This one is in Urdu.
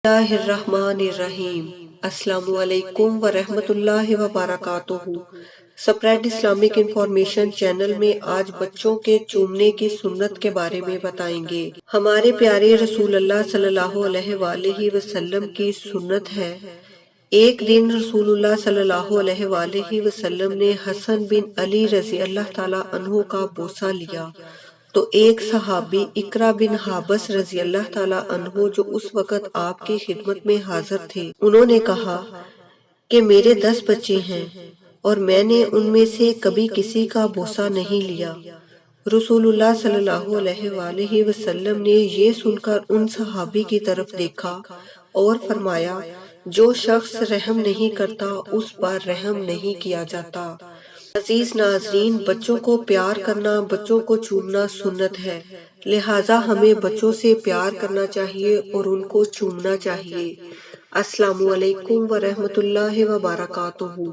اللہ الرحمن الرحیم۔ السلام علیکم ورحمۃ اللہ وبرکاتہ۔ سپریڈ اسلامک انفارمیشن چینل میں آج بچوں کے چومنے کی سنت کے بارے میں بتائیں گے۔ ہمارے پیارے رسول اللہ صلی اللہ علیہ وآلہ وسلم کی سنت ہے، ایک دن رسول اللہ صلی اللہ علیہ وآلہ وسلم نے حسن بن علی رضی اللہ تعالیٰ عنہ کا بوسہ لیا تو ایک صحابی اقرا بن حابس رضی اللہ تعالیٰ عنہ جو اس وقت آپ کی خدمت میں حاضر تھے، انہوں نے کہا کہ میرے 10 بچے ہیں اور میں نے ان میں سے کبھی کسی کا بوسہ نہیں لیا۔ رسول اللہ صلی اللہ علیہ وآلہ وسلم نے یہ سن کر ان صحابی کی طرف دیکھا اور فرمایا، جو شخص رحم نہیں کرتا اس پر رحم نہیں کیا جاتا۔ عزیز ناظرین، بچوں کو پیار کرنا، بچوں کو چومنا سنت ہے، لہٰذا ہمیں بچوں سے پیار کرنا چاہیے اور ان کو چومنا چاہیے۔ السلام علیکم ورحمۃ اللہ وبرکاتہ۔